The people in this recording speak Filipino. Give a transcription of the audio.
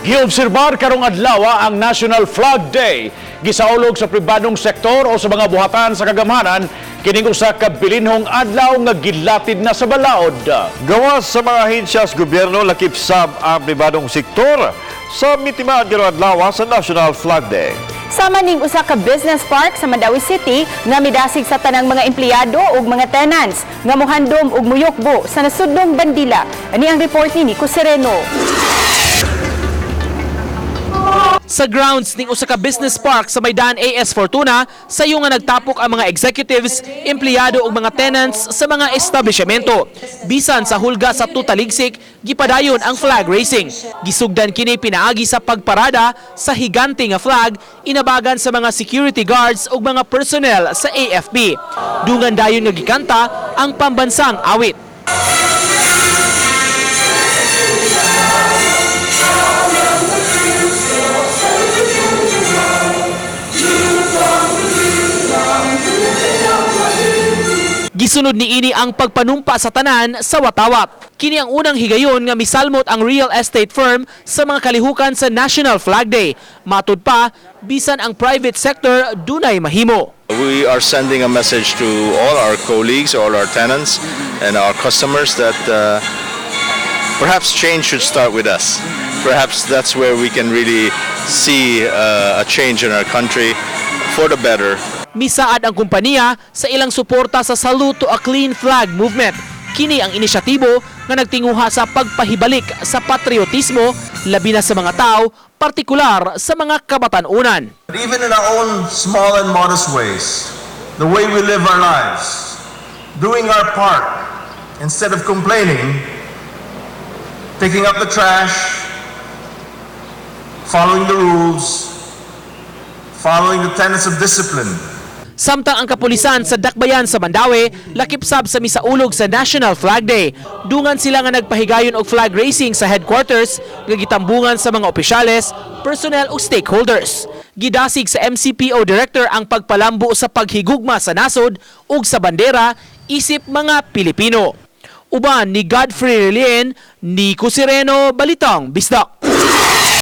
Giobserbar karong adlaw ang National Flag Day. Gisaulog sa pribadong sektor o sa mga buhatan sa kagamhanan kining usa ka bilinhong adlaw nga gilatid na sa balaod. Gawas sa mga ahensyas gobyerno lakip sab ang pribadong sektor sa mitimaan karong adlaw sa National Flag Day. Sama ning usa ka business park sa Mandawi City nga midasig sa tanang mga empleyado ug mga tenants nga mohandom ug muyokbo sa nasudnong bandila. Ani ang report ni Sereno. Sa grounds ning usa ka business park sa Maydan AS Fortuna, sayo nga nagtapok ang mga executives, empleyado ug mga tenants sa mga establishmento. Bisan sa hulga sa tutaligsik, gipadayon ang flag racing. Gisugdan kini pinaagi sa pagparada sa higante nga flag, inabagan sa mga security guards ug mga personnel sa AFP. Dungan dayon nga gikanta ang pambansang awit. Gisunod ni ini ang pagpanumpa sa tanan sa watawat. Kini ang unang higayon nga misalmot ang real estate firm sa mga kalihukan sa National Flag Day. Matud pa, bisan ang private sector dunay mahimo. We are sending a message to all our colleagues, all our tenants and our customers that perhaps change should start with us. Perhaps that's where we can really see a change in our country for the better. Misaad ang kompaniya sa ilang suporta sa Salute to a Clean Flag movement. Kini ang inisyatibo nga nagtinguha sa pagpahibalik sa patriotismo labi na sa mga tao, partikular sa mga kabatanunan. Even in our own small and modest ways, the way we live our lives, doing our part instead of complaining, picking up the trash, following the rules, following the tenets of discipline. Samtang ang kapulisan sa Dakbayan sa Mandawi, lakip sab sa misaulog sa National Flag Day. Dungan sila nga nagpahigayon og flag racing sa headquarters nga gitambungan sa mga opisyales, personnel ug stakeholders. Gidasig sa MCPO Director ang pagpalambo sa paghigugma sa nasud ug sa bandera isip mga Pilipino. Uban ni Godfrey Relien, ni Sereno, Balitang, Bisdak.